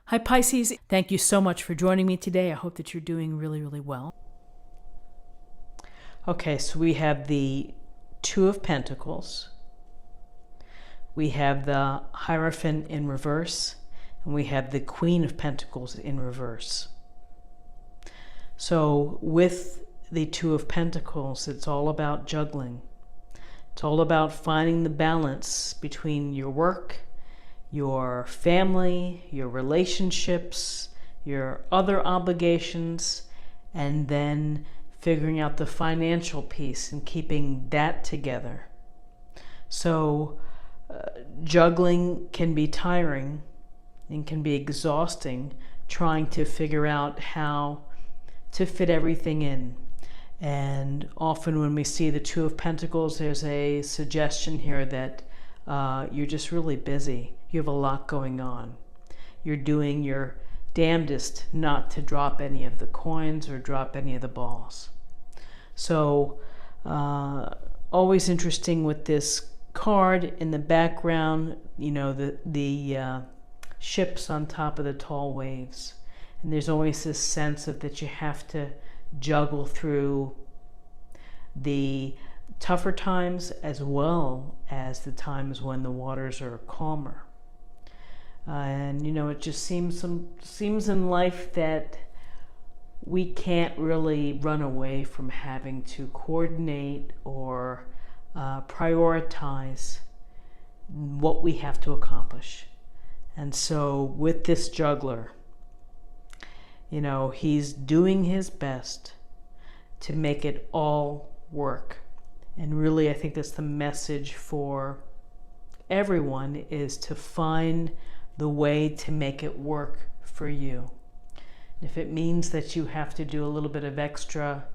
Hi Pisces, thank you so much for joining me today. I hope that you're doing really, really well. Okay, so we have the Two of Pentacles. We have the Hierophant in reverse, and we have the Queen of Pentacles in reverse. So with the Two of Pentacles, it's all about juggling. It's all about finding the balance between your work, your family, your relationships, your other obligations, and then figuring out the financial piece and keeping that together. So juggling can be tiring and can be exhausting, trying to figure out how to fit everything in. And often when we see the Two of Pentacles, there's a suggestion here that you're just really busy. You have a lot going on. You're doing your damnedest not to drop any of the coins or drop any of the balls. So always interesting with this card in the background, you know, the ships on top of the tall waves. And there's always this sense of that you have to juggle through the tougher times as well as the times when the waters are calmer. And you know, it just seems in life that we can't really run away from having to coordinate or prioritize what we have to accomplish. And so with this juggler, you know, he's doing his best to make it all work. And really, I think that's the message for everyone, is to find the way to make it work for you. If it means that you have to do a little bit of extra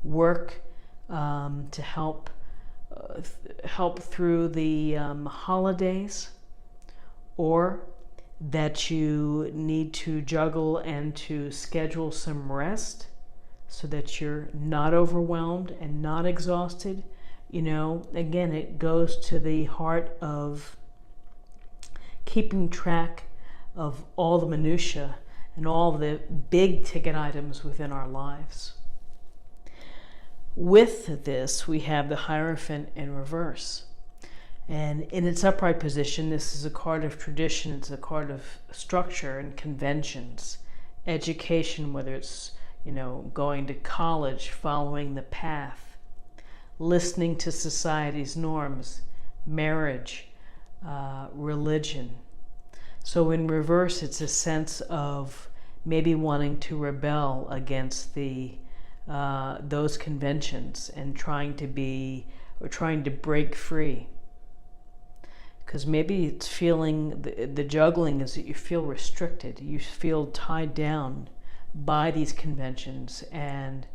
work to help through the holidays, or that you need to juggle and to schedule some rest so that you're not overwhelmed and not exhausted, you know, again, it goes to the heart of keeping track of all the minutiae and all the big ticket items within our lives. With this, we have the Hierophant in reverse. And in its upright position, this is a card of tradition. It's a card of structure and conventions, education, whether it's, you know, going to college, following the path, listening to society's norms, marriage, religion. So in reverse, it's a sense of maybe wanting to rebel against those conventions and trying to break free. Because maybe it's feeling, the juggling is that you feel restricted, you feel tied down by these conventions, and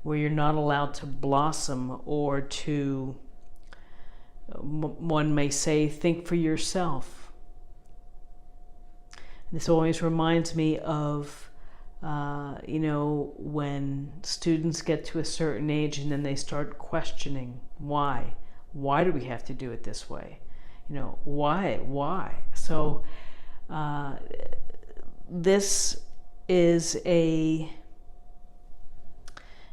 where you're not allowed to blossom or to, one may say, think for yourself. This always reminds me of, you know, when students get to a certain age and then they start questioning why. Why do we have to do it this way? You know, why? So this is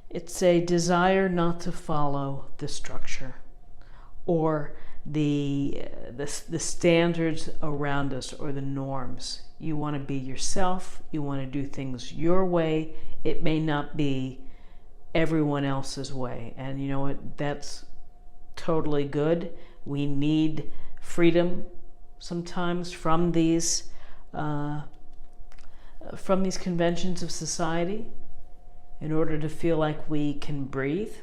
it's a desire not to follow the structure or the standards around us or the norms. You want to be yourself. You want to do things your way. It may not be everyone else's way. And you know what? That's totally good. We need freedom sometimes from these conventions of society in order to feel like we can breathe.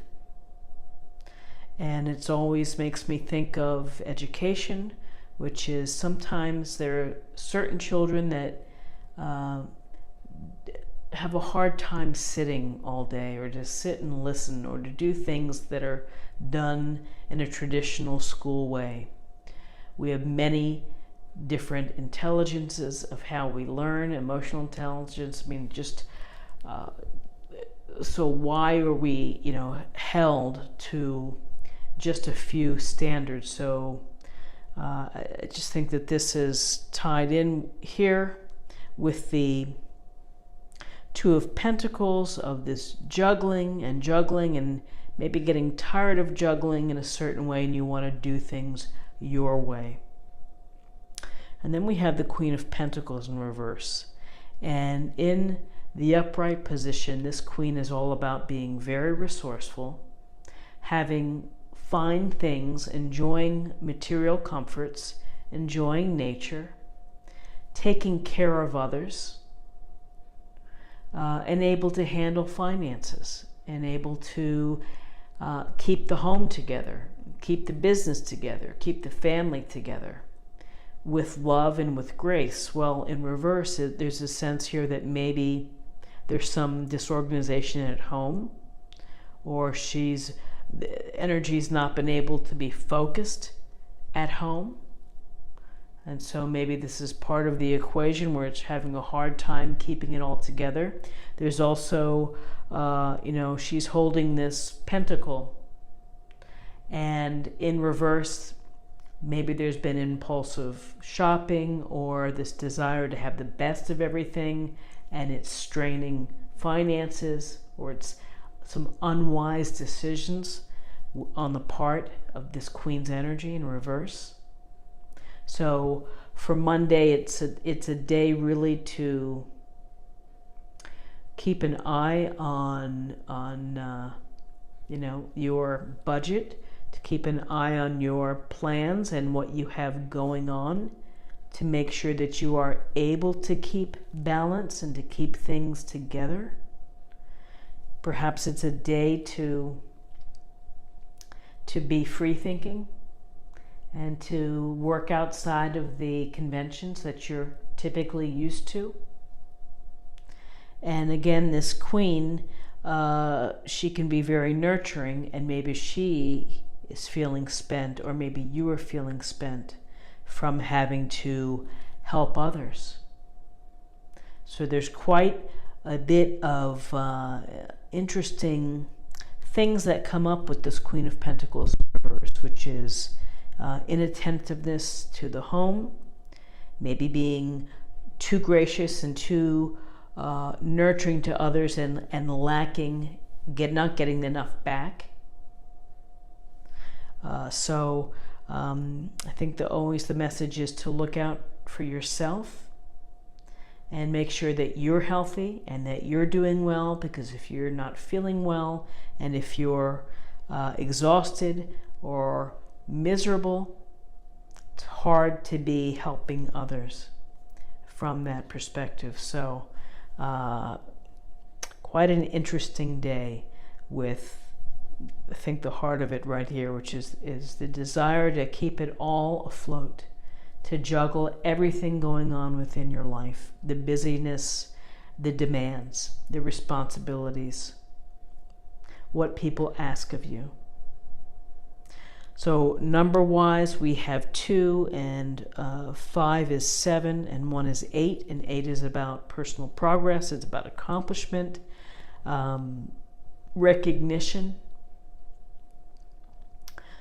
And it always makes me think of education, which is sometimes there are certain children that have a hard time sitting all day, or to sit and listen, or to do things that are done in a traditional school way. We have many different intelligences of how we learn, emotional intelligence. I mean, just so why are we, you know, held to just a few standards? So I just think that this is tied in here with the Two of Pentacles, of this juggling and maybe getting tired of juggling in a certain way, and you want to do things your way. And then we have the Queen of Pentacles in reverse. And in the upright position, this queen is all about being very resourceful, having fine things, enjoying material comforts, enjoying nature, taking care of others, and able to handle finances, and able to keep the home together, keep the business together, keep the family together with love and with grace. Well, in reverse, there's a sense here that maybe there's some disorganization at home, or the energy's not been able to be focused at home. And so maybe this is part of the equation where it's having a hard time keeping it all together. There's also, she's holding this pentacle, and in reverse, maybe there's been impulsive shopping or this desire to have the best of everything, and it's straining finances, or it's some unwise decisions on the part of this queen's energy in reverse. So for Monday, it's a day really to keep an eye on your budget, to keep an eye on your plans and what you have going on, to make sure that you are able to keep balance and to keep things together. Perhaps it's a day to be free thinking and to work outside of the conventions that you're typically used to. And again, this queen, she can be very nurturing, and maybe she is feeling spent, or maybe you are feeling spent from having to help others. So there's quite a bit of interesting things that come up with this Queen of Pentacles in reverse, which is inattentiveness to the home, maybe being too gracious and too nurturing to others, and lacking, not getting enough back. So I think always the message is to look out for yourself and make sure that you're healthy and that you're doing well, because if you're not feeling well and if you're exhausted or miserable, it's hard to be helping others from that perspective. So quite an interesting day with, I think, the heart of it right here, which is the desire to keep it all afloat, to juggle everything going on within your life, the busyness, the demands, the responsibilities, what people ask of you. So number-wise, we have 2, and 5 is 7, and 1 is 8, and 8 is about personal progress. It's about accomplishment, recognition.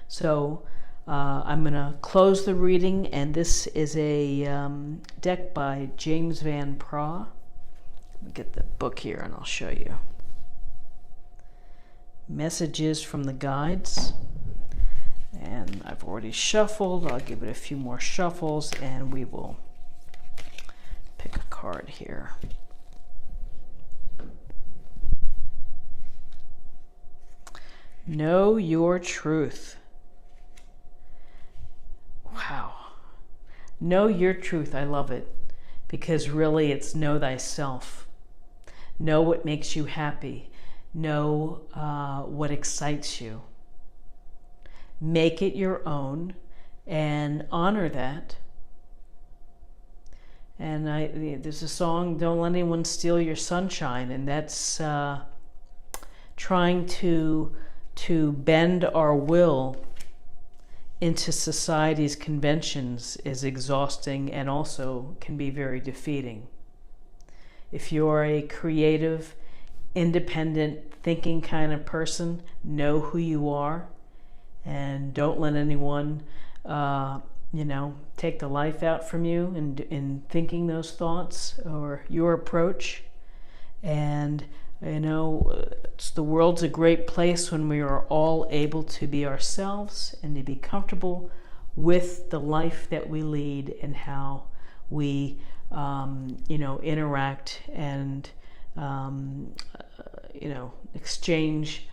So I'm going to close the reading, and this is a deck by James Van Praagh. Let me get the book here and I'll show you. Messages from the guides. And I've already shuffled. I'll give it a few more shuffles and we will pick a card here. Know your truth. Wow. Know your truth. I love it, because really it's know thyself. Know what makes you happy. Know what excites you. Make it your own and honor that. And there's a song, "Don't Let Anyone Steal Your Sunshine," and that's trying to bend our will into society's conventions is exhausting and also can be very defeating. If you're a creative, independent, thinking kind of person, know who you are, and don't let anyone take the life out from you in thinking those thoughts or your approach. And the world's a great place when we are all able to be ourselves and to be comfortable with the life that we lead and how we interact and exchange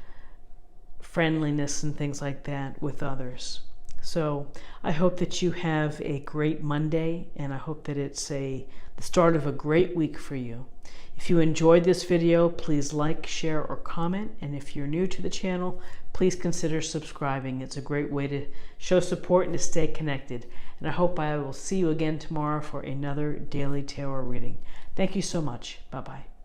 friendliness and things like that with others. So I hope that you have a great Monday, and I hope that it's the start of a great week for you. If you enjoyed this video, please like, share, or comment. And if you're new to the channel, please consider subscribing. It's a great way to show support and to stay connected. And I hope I will see you again tomorrow for another daily tarot reading. Thank you so much. Bye-bye.